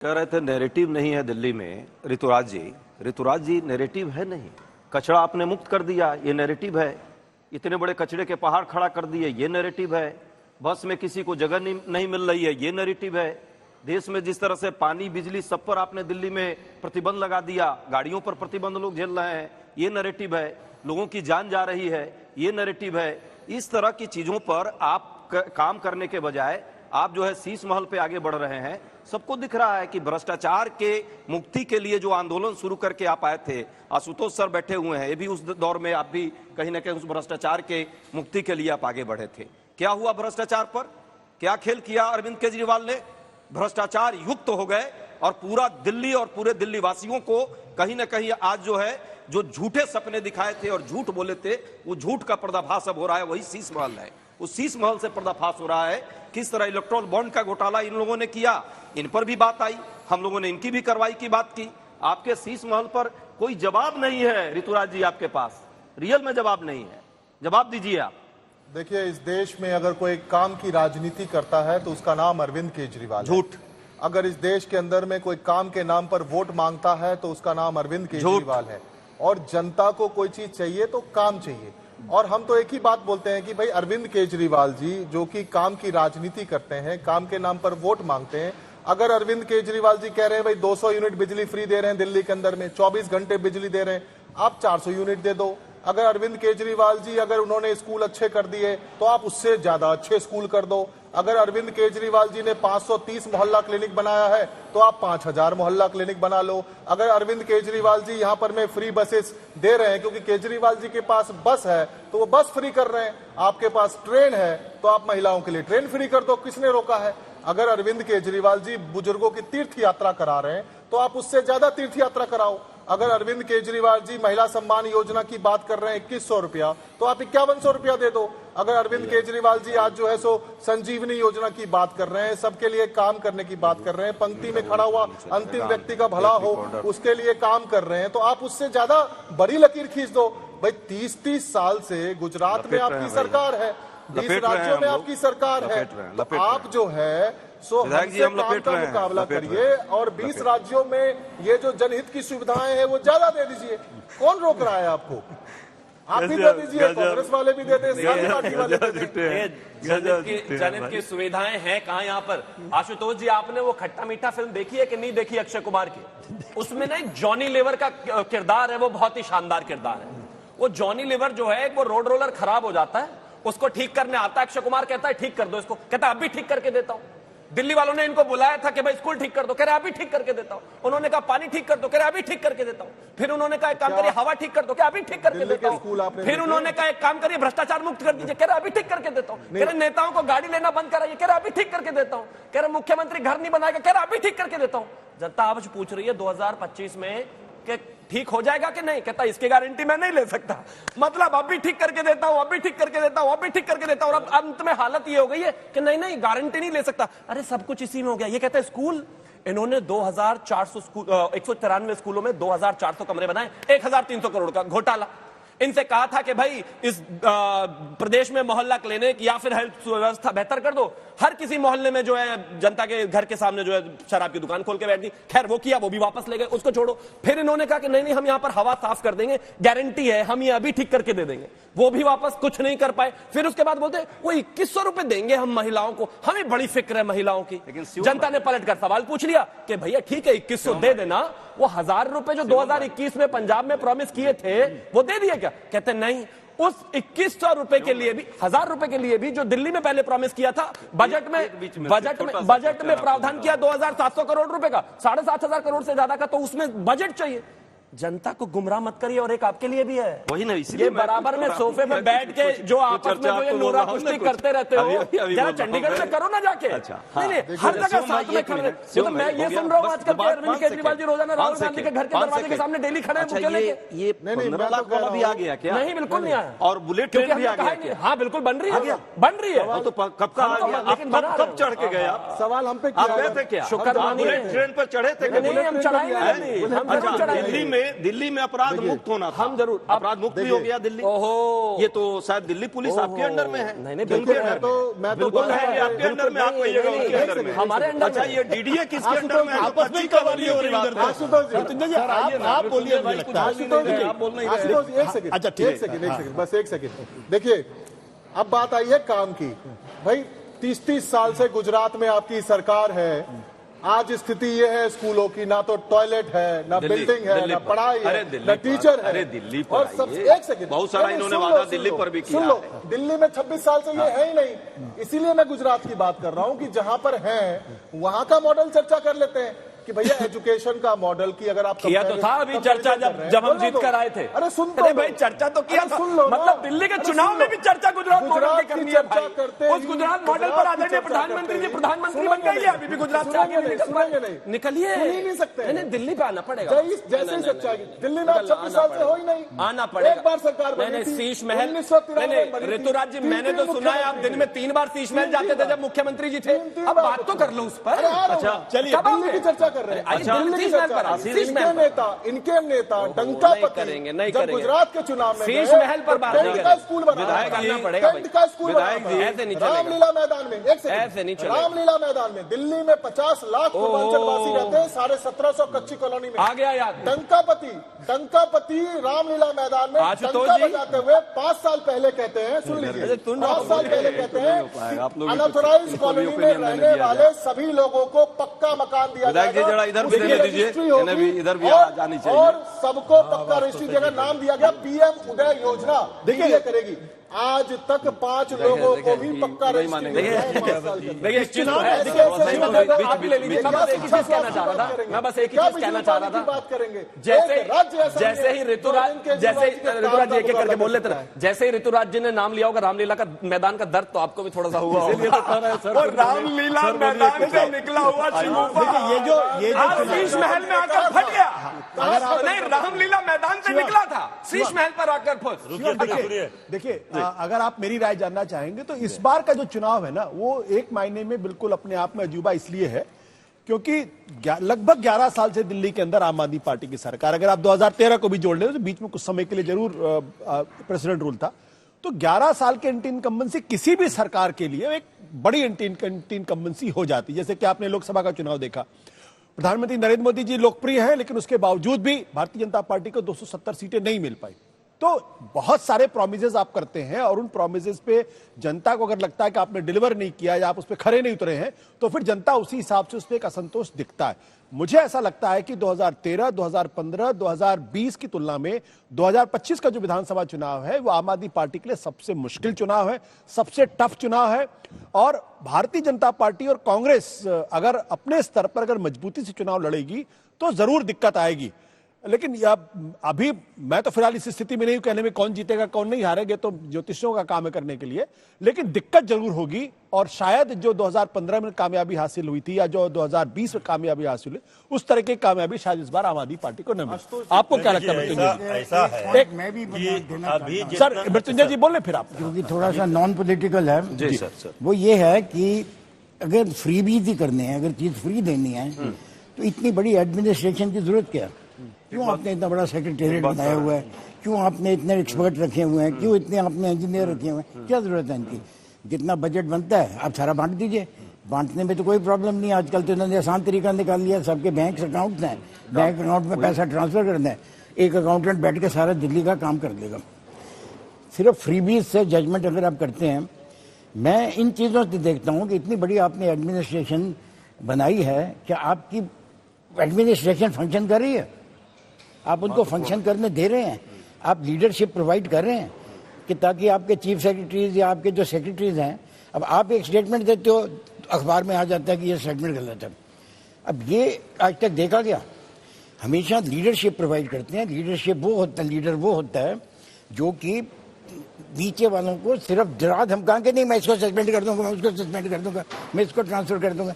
कह रहे थे नैरेटिव नहीं है दिल्ली में। ऋतुराज जी नैरेटिव है नहीं। कचरा आपने मुक्त कर दिया, ये नैरेटिव है। इतने बड़े कचरे के पहाड़ खड़ा कर दिए, ये नैरेटिव है। बस में किसी को जगह नहीं मिल रही है, ये नैरेटिव है। देश में जिस तरह से पानी बिजली सब पर आपने दिल्ली में प्रतिबंध लगा दिया, गाड़ियों पर प्रतिबंध लोग झेल रहे हैं, ये नैरेटिव है। लोगों की जान जा रही है, ये नैरेटिव है। इस तरह की चीजों पर आप काम करने के बजाय आप जो है शीश महल पे आगे बढ़ रहे हैं। सबको दिख रहा है कि भ्रष्टाचार के मुक्ति के लिए जो आंदोलन शुरू करके आप आए थे, आशुतोष सर बैठे हुए हैं, ये भी उस दौर में आप भी कहीं ना कहीं उस भ्रष्टाचार के मुक्ति के लिए आप आगे बढ़े थे। क्या हुआ भ्रष्टाचार पर? क्या खेल किया अरविंद केजरीवाल ने? भ्रष्टाचार युक्त हो गए और पूरा दिल्ली और पूरे दिल्ली वासियों को कहीं ना कहीं आज जो है जो झूठे सपने दिखाए थे और झूठ बोले थे, वो झूठ का पर्दाफाश अब हो रहा है। वही शीश महल है, उस शीश महल से पर्दाफाश हो रहा है। किस तरह इलेक्ट्रॉल बॉन्ड का घोटाला इन लोगों ने किया, इन पर भी बात आई, हम लोगों ने इनकी भी कार्रवाई की बात की। आपके शीश महल पर कोई जवाब नहीं है ऋतुराज जी, आपके पास रियल में जवाब नहीं है। जवाब दीजिए आप। देखिए, इस देश में अगर कोई काम की राजनीति करता है तो उसका नाम अरविंद केजरीवाल है। झूठ। अगर इस देश के अंदर में कोई काम के नाम पर वोट मांगता है तो उसका नाम अरविंद केजरीवाल है। और जनता को कोई चीज चाहिए तो काम चाहिए। और हम तो एक ही बात बोलते हैं कि भाई अरविंद केजरीवाल जी जो कि काम की राजनीति करते हैं, काम के नाम पर वोट मांगते हैं। अगर अरविंद केजरीवाल जी कह रहे हैं भाई 200 यूनिट बिजली फ्री दे रहे हैं दिल्ली के अंदर में, 24 घंटे बिजली दे रहे हैं, आप 400 यूनिट दे दो। अगर अरविंद केजरीवाल जी अगर उन्होंने स्कूल अच्छे कर दिए तो आप उससे ज्यादा अच्छे स्कूल कर दो। अगर अरविंद केजरीवाल जी ने 530 मोहल्ला क्लिनिक बनाया है तो आप 5000 मोहल्ला क्लिनिक बना लो। अगर अरविंद केजरीवाल जी यहाँ पर में फ्री बसेस दे रहे हैं, क्योंकि केजरीवाल जी के पास बस है तो वो बस फ्री कर रहे हैं, आपके पास ट्रेन है तो आप महिलाओं के लिए ट्रेन फ्री कर दो, किसने रोका है? अगर अरविंद केजरीवाल जी बुजुर्गों की तीर्थ यात्रा करा रहे हैं तो आप उससे ज्यादा तीर्थ यात्रा कराओ। अगर अरविंद केजरीवाल जी महिला सम्मान योजना की बात कर रहे हैं 2100 रुपया, तो आप 5100 रुपया दे दो। अगर अरविंद केजरीवाल जी आज जो है सो संजीवनी योजना की बात कर रहे हैं, सबके लिए काम करने की बात कर रहे हैं, पंक्ति में खड़ा हुआ अंतिम व्यक्ति का भला हो उसके लिए काम कर रहे हैं, तो आप उससे ज्यादा बड़ी लकीर खींच दो। भाई 30 साल से गुजरात में आपकी सरकार है, 20 राज्यों में आपकी सरकार है, तो आप जो है सो हमसे काम का मुकाबला करिए और 20 राज्यों में ये जो जनहित की सुविधाएं हैं वो ज्यादा दे दीजिए। कौन रोक रहा है आपको? आप भी दे दीजिए, कांग्रेस वाले भी देते, पार्टी वाले जनहित की सुविधाएं हैं कहाँ यहाँ पर? आशुतोष जी, आपने वो खट्टा मीठा फिल्म देखी है कि नहीं देखी अक्षय कुमार की? उसमें ना एक जॉनी लीवर का किरदार है, वो बहुत ही शानदार किरदार है। वो जॉनी लीवर जो है वो रोड रोलर खराब हो जाता है, उसको ठीक करने आता है। अक्षय कुमार कहता है ठीक कर दो इसको, कहता है अभी ठीक करके देता हूं। दिल्ली वालों ने इनको बुलाया था कि भाई स्कूल ठीक कर दो, कह रहे अभी ठीक करके देता हूं। उन्होंने कहा पानी ठीक कर दो, कह रहे अभी ठीक करके देता हूं। फिर उन्होंने कहा एक काम करिए हवा ठीक कर दो, क्या अभी ठीक करके देता हूं। फिर उन्होंने कहा एक काम करिए भ्रष्टाचार मुक्त कर दीजिए, कह रहे अभी ठीक करके देता हूं। कह रहे नेताओं को गाड़ी लेना बंद कराइए, कह रहे अभी ठीक करके देता हूं। कह रहे मुख्यमंत्री घर नहीं बनाएगा, कह रहे अभी ठीक करके देता हूं। जनता आज पूछ रही है 2025 में कि ठीक हो जाएगा कि नहीं, कहता इसकी गारंटी मैं नहीं ले सकता। मतलब अभी ठीक करके देता हूं, अभी ठीक करके देता हूं, अभी ठीक करके देता हूं। और अब अंत में हालत ये हो गई है कि नहीं गारंटी नहीं ले सकता। अरे सब कुछ इसी में हो गया। ये कहता है स्कूल, इन्होंने 2400 स्कूल 193 स्कूलों में 2400 कमरे बनाए, 1300 करोड़ का घोटाला। इनसे कहा था कि भाई इस प्रदेश में मोहल्ला क्लिनिक या फिर हेल्थ व्यवस्था बेहतर कर दो। हर किसी मोहल्ले में जो है जनता के घर के सामने जो है शराब की दुकान खोल के बैठ दी। खैर वो किया, वो भी वापस ले गए, उसको छोड़ो। फिर इन्होंने कहा कि नहीं हम यहां पर हवा साफ कर देंगे, गारंटी है हम ये अभी ठीक करके दे देंगे, वो भी वापस कुछ नहीं कर पाए। फिर उसके बाद बोलते वो 2100 रुपए देंगे हम महिलाओं को, हमें बड़ी फिक्र है महिलाओं की। जनता ने पलट कर सवाल पूछ लिया कि भैया ठीक है 2100 दे देना, वो 1000 रुपए जो 2021 में पंजाब में प्रॉमिस किए थे वो दे दिए क्या? कहते नहीं, उस 2100 रुपए के लिए भी, 1000 रुपए के लिए भी जो दिल्ली में पहले प्रॉमिस किया था, बजट में प्रावधान किया 2700 करोड़ रुपए का, 7500 करोड़ से ज्यादा का, तो उसमें बजट चाहिए। जनता को गुमराह मत करिए। और एक आपके लिए भी है, वही ना, इसलिए ये बराबर में सोफे में बैठ के जो आपस में जो ये नोरा कुश्ती करते रहते हो, जरा चंडीगढ़ में करो ना जाके। नहीं हर जगह साथ में खड़े। तो मैं ये सुन रहा हूँ आजकल अरविंद केजरीवाल जी रोजाना राहुल गांधी के घर के दरवाजे के सामने डेली खड़े हैं। ये 15 लाख वाला भी आ गया क्या? नहीं बिल्कुल नहीं आया। और बुलेट ट्रेन भी आ गया? हाँ बिल्कुल बन रही है, बन रही है। तो कब का आ गया? लेकिन कब चढ़ के गए आप? सवाल हम पे आप गए थे क्या? शुक्र बुलेट ट्रेन पर चढ़े थे? हम चढ़ाएंगे। दिल्ली में दिल्ली में अपराध मुक्त होना था। हम जरूर अपराध मुक्त भी हो गया दिल्ली। ओहो, ये तो शायद दिल्ली पुलिस आपके अंडर में है। नहीं, बिल्कुल बिल्कुल, मैं तो बिल्कुल है, आपके अंडर में, आप कहिएगा उनके अंडर में। हमारे अंडर अच्छा, में। ये डीडीए किसके अंडर में है? आपस में कवाली हो रही है इधर। आशुतोष जी, आप बोलिए, आशुतोष जी, एक सेकंड, अच्छा, ठीक है। एक सेकंड, बस एक सेकंड। देखिए, अब बात आई है काम की। भाई 30-30 साल से गुजरात में आपकी सरकार है। आज स्थिति ये है स्कूलों की, ना तो टॉयलेट है, ना बिल्डिंग है, ना पढ़ाई है, ना टीचर है। अरे दिल्ली पर और सब आइए। एक सेकंड, बहुत सारा इन्होंने वादा दिल्ली पर भी किया है। दिल्ली में 26 साल से ये है ही नहीं। इसीलिए मैं गुजरात की बात कर रहा हूं कि जहां पर है वहां का मॉडल चर्चा कर लेते हैं कि भैया एजुकेशन का मॉडल की अगर आप किया तो था अभी चर्चा जब हम जीत कर आए थे। अरे सुन अरे भाई चर्चा तो किया था। सुन लो ना। मतलब दिल्ली के चुनाव में भी चर्चा गुजरात मॉडल की करनी है भाई। करते उस गुजरात मॉडल पर आदरणीय प्रधानमंत्री जी प्रधानमंत्री बन गए, अभी भी गुजरात से आगे निकलिए। नहीं सकते, नहीं, दिल्ली पे आना पड़ेगा। जैसे ही सच्चाई दिल्ली में 26 साल से हो ही नहीं, आना पड़ेगा। एक बार सरकार बनी थी, शीश महल। 1993 बनी थी। ऋतुराज जी, मैंने तो सुना है आप दिन में 3 बार शीश महल जाते थे जब मुख्यमंत्री जी थे। अब बात तो कर लो उस पर। अच्छा चलिए, दिल्ली की चर्चा कर रहे हैं। इनके नेता करेंगे, नहीं जब करेंगे। गुजरात के चुनाव में शीश महल पर बात नहीं का स्कूल बना, विधायक करना पड़ेगा भाई। का स्कूल विधायक जी, ऐसे नहीं चलेगा। रामलीला मैदान में, एक सेकंड, ऐसे नहीं चलेगा। रामलीला मैदान में दिल्ली में 50 लाख पूर्वांचलवासी रहते हैं, 1750 कच्ची कॉलोनी में। आ गया याद। डंकापति रामलीला मैदान में डंका बजाते हुए 5 साल पहले कहते हैं, सुन लीजिए, 5 साल पहले कहते हैं अनऑथराइज्ड कॉलोनी में रहने वाले सभी लोगों को पक्का मकान दिया जाएगा। इधर भी देने दीजिए, इन्हें भी इधर भी आ जानी चाहिए। और सबको पक्का रजिस्ट्री देगा। नाम दिया गया पीएम उदय योजना, देखिए करेगी। आज तक 5 लोगों को भी पक्का रजिस्ट्री देखिए इस चीज को है। आप ले लीजिए, मैं बस एक ही चीज कहना चाह रहा था। मैं बस एक ही चीज कहना चाह रहा था। बात करेंगे जैसे ही ऋतुराज जी एक करके बोल लेते ना, जैसे ही ऋतुराज जी ने नाम लिया होगा रामलीला का मैदान का दर्द तो आपको भी थोड़ा सा हुआ होगा। और रामलीला मैदान से निकला हुआ ये जो शीश महल में आकर फट गया। नहीं, रामलीला मैदान से निकला था, शीश महल पर आकर फंस। देखिए, अगर आप मेरी राय जानना चाहेंगे तो इस बार का जो चुनाव है ना, वो एक मायने में बिल्कुल अपने आप में अजूबा इसलिए है क्योंकि लगभग 11 साल से दिल्ली के अंदर आम आदमी पार्टी की सरकार, अगर आप 2013 को भी जोड़ लें तो बीच में कुछ समय के लिए जरूर प्रेसिडेंट रूल था, तो 11 साल के एंटी इनकम्बेंसी किसी भी सरकार के लिए एक बड़ी एंटी इनकम्बेंसी हो जाती। जैसे कि आपने लोकसभा का चुनाव देखा, प्रधानमंत्री नरेंद्र मोदी जी लोकप्रिय हैं, लेकिन उसके बावजूद भी भारतीय जनता पार्टी को 270 सीटें नहीं मिल पाई। तो बहुत सारे प्रोमिसेस आप करते हैं और उन प्रोमिसेस पे जनता को अगर लगता है कि आपने डिलीवर नहीं किया या आप उस पर खरे नहीं उतरे हैं, तो फिर जनता उसी हिसाब से उस पर एक असंतोष दिखता है। मुझे ऐसा लगता है कि 2013, 2015, 2020 की तुलना में 2025 का जो विधानसभा चुनाव है वो आम आदमी पार्टी के लिए सबसे मुश्किल चुनाव है, सबसे टफ चुनाव है। और भारतीय जनता पार्टी और कांग्रेस अगर अपने स्तर पर अगर मजबूती से चुनाव लड़ेगी तो जरूर दिक्कत आएगी। लेकिन अभी मैं तो फिलहाल इस स्थिति में नहीं हूं कहने में कौन जीतेगा कौन नहीं हारेगा, तो ज्योतिषियों का काम है करने के लिए, लेकिन दिक्कत जरूर होगी। और शायद जो 2015 में कामयाबी हासिल हुई थी या जो 2020 में कामयाबी हासिल हुई, उस तरह की कामयाबी शायद इस बार आम आदमी पार्टी को न मिले। आपको क्या लगता है? ऐसा है, मैं भी अभी सर मृत्युंजय जी बोल रहे फिर आप, क्योंकि थोड़ा सा नॉन पॉलिटिकल है जी सर। वो ये है कि अगर फ्री बीज ही करने हैं, अगर चीज फ्री देनी है तो इतनी बड़ी एडमिनिस्ट्रेशन की जरूरत क्या? क्यों आपने इतना बड़ा सेक्रेटेरिएट बनाया हुआ है? क्यों आपने इतने एक्सपर्ट रखे हुए हैं? क्यों इतने आपने इंजीनियर रखे हुए हैं? क्या जरूरत है इनकी? जितना बजट बनता है आप सारा बांट दीजिए, बांटने में तो कोई प्रॉब्लम नहीं। आजकल तो इन्होंने आसान तरीका निकाल लिया, सबके बैंक अकाउंट हैं, बैंक अकाउंट में पैसा ट्रांसफर करना है, एक अकाउंटेंट बैठ के सारा दिल्ली का काम कर देगा। सिर्फ फ्रीबीज से जजमेंट अगर आप करते हैं, मैं इन चीज़ों से देखता हूँ कि इतनी बड़ी आपने एडमिनिस्ट्रेशन बनाई है, क्या आपकी एडमिनिस्ट्रेशन फंक्शन कर रही है? आप उनको फंक्शन करने दे रहे हैं? आप लीडरशिप प्रोवाइड कर रहे हैं कि ताकि आपके चीफ सेक्रेटरीज या आपके जो सेक्रेटरीज हैं, अब आप एक स्टेटमेंट देते हो, अखबार में आ जाता है कि ये स्टेटमेंट गलत है। अब ये आज तक देखा गया? हमेशा लीडरशिप प्रोवाइड करते हैं। लीडरशिप वो होता है, लीडर वो होता है जो कि नीचे वालों को सिर्फ डरा धमका के, नहीं मैं इसको सस्पेंड कर दूंगा, मैं उसको सस्पेंड कर दूंगा, मैं इसको ट्रांसफर कर दूंगा।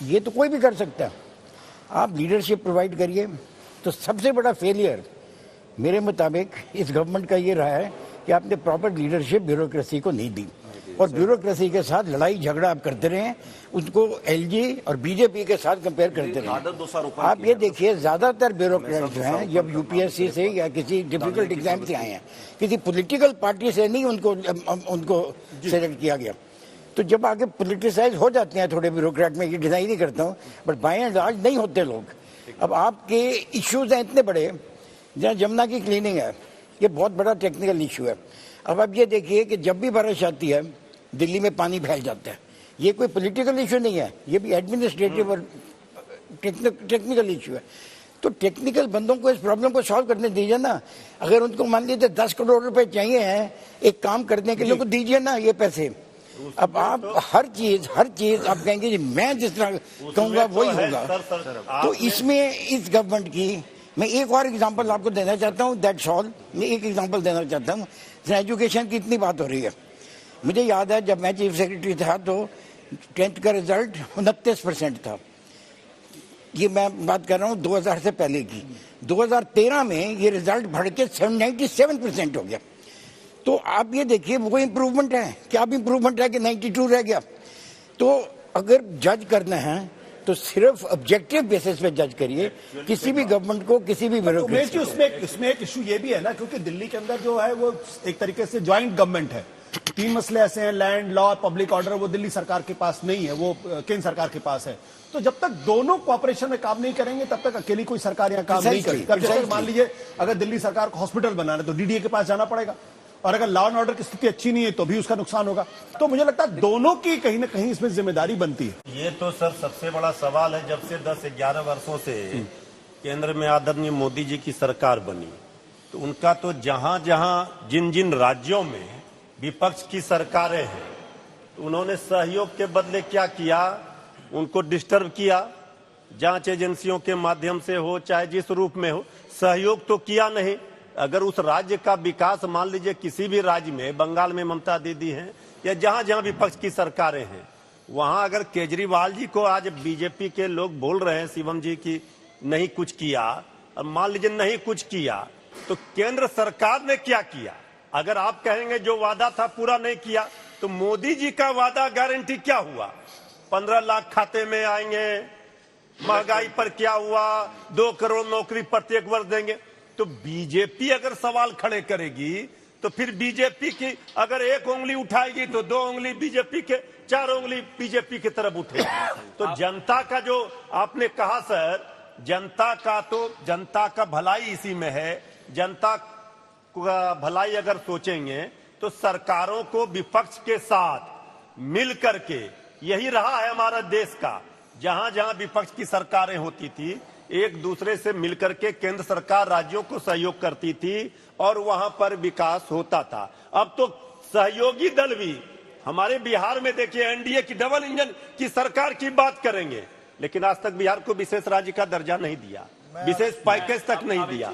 ये तो कोई भी कर सकता है। आप लीडरशिप प्रोवाइड करिए। तो सबसे बड़ा फेलियर मेरे मुताबिक इस गवर्नमेंट का ये रहा है कि आपने प्रॉपर लीडरशिप ब्यूरोक्रेसी को नहीं दी। और ब्यूरोक्रेसी के साथ लड़ाई झगड़ा आप करते रहे, उसको एलजी और बीजेपी के साथ कंपेयर करते रहे। आप ये देखिए ज्यादातर ब्यूरोक्रेट जो हैं जब यूपीएससी से या किसी डिफिकल्ट एग्जाम से आए हैं, किसी पॉलिटिकल पार्टी से नहीं उनको सेलेक्ट किया गया। तो जब आगे पॉलिटिसाइज हो जाते हैं थोड़े ब्यूरोक्रेट में, ये डिनाई नहीं करता हूँ, बट बाय एंड लार्ज नहीं होते लोग। अब आपके इश्यूज हैं इतने बड़े, जहाँ जमुना की क्लीनिंग है, ये बहुत बड़ा टेक्निकल इशू है। अब आप ये देखिए कि जब भी बारिश आती है दिल्ली में पानी फैल जाता है। ये कोई पॉलिटिकल इशू नहीं है, ये भी एडमिनिस्ट्रेटिव और टेक्निकल इशू है। तो टेक्निकल बंदों को इस प्रॉब्लम को सॉल्व करने दीजिए ना। अगर उनको मान लीजिए 10 करोड़ रुपए चाहिए हैं एक काम करने के लिए, उनको दीजिए ना ये पैसे। अब आप हर चीज आप कहेंगे जी मैं जिस तरह कहूंगा वही होगा। तो इसमें इस गवर्नमेंट की मैं एक और एग्जांपल आपको देना चाहता हूं, दैट्स ऑल। मैं एक एग्जांपल देना चाहता हूं। एजुकेशन की इतनी बात हो रही है, मुझे याद है जब मैं चीफ सेक्रेटरी था तो 10th का रिजल्ट 29% था। ये मैं बात कर रहा हूँ 2000 से पहले की। 2013 में ये रिजल्ट बढ़ के 97% हो गया। तो आप ये देखिए वो इम्प्रूवमेंट है, क्या इम्प्रूवमेंट है कि 92 रह गया। तो अगर जज करना है तो सिर्फ ऑब्जेक्टिव बेसिस पे जज करिए किसी भी गवर्नमेंट को, किसी भी ब्यूरोक्रेसी। उसमें एक इशू ये भी है ना, क्योंकि दिल्ली के अंदर जो है वो एक तरीके से ज्वाइंट गवर्नमेंट है। 3 मसले ऐसे हैं, लैंड, लॉ, पब्लिक ऑर्डर, वो दिल्ली सरकार के पास नहीं है, वो केंद्र सरकार के पास है। तो जब तक दोनों कोऑपरेशन में काम नहीं करेंगे तब तक अकेली कोई सरकार यहाँ काम नहीं करेगी। मान लीजिए अगर दिल्ली सरकार को हॉस्पिटल बनाना है तो डीडीए के पास जाना पड़ेगा, और अगर लॉ एंड ऑर्डर की स्थिति अच्छी नहीं है तो भी उसका नुकसान होगा। तो मुझे लगता है दोनों की कहीं ना कहीं इसमें जिम्मेदारी बनती है। ये तो सर सबसे बड़ा सवाल है। जब से 10-11 वर्षों से केंद्र में आदरणीय मोदी जी की सरकार बनी, तो उनका तो जहां जहां जिन जिन राज्यों में विपक्ष की सरकारें हैं, तो उन्होंने सहयोग के बदले क्या किया, उनको डिस्टर्ब किया। जांच एजेंसियों के माध्यम से हो चाहे जिस रूप में हो, सहयोग तो किया नहीं। अगर उस राज्य का विकास, मान लीजिए किसी भी राज्य में, बंगाल में ममता दीदी हैं या जहां जहां विपक्ष की सरकारें हैं, वहां अगर केजरीवाल जी को आज बीजेपी के लोग बोल रहे हैं शिवम जी की नहीं कुछ किया, और मान लीजिए नहीं कुछ किया, तो केंद्र सरकार ने क्या किया? अगर आप कहेंगे जो वादा था पूरा नहीं किया, तो मोदी जी का वादा गारंटी क्या हुआ? 15 लाख खाते में आएंगे, महंगाई पर क्या हुआ, 2 करोड़ नौकरी प्रत्येक वर्ष देंगे। तो बीजेपी अगर सवाल खड़े करेगी तो फिर बीजेपी की अगर एक उंगली उठाएगी तो 2 उंगली बीजेपी के, 4 उंगली बीजेपी की तरफ उठेगी। तो जनता का जो आपने कहा सर, जनता का भलाई इसी में है। जनता का भलाई अगर सोचेंगे तो सरकारों को विपक्ष के साथ मिल करके, यही रहा है हमारा देश का, जहां जहां विपक्ष की सरकारें होती थी एक दूसरे से मिलकर के केंद्र सरकार राज्यों को सहयोग करती थी और वहां पर विकास होता था। अब तो सहयोगी दल भी हमारे बिहार में देखिए एनडीए की डबल इंजन की सरकार की बात करेंगे, लेकिन आज तक बिहार को विशेष राज्य का दर्जा नहीं दिया, विशेष पैकेज तक नहीं दिया।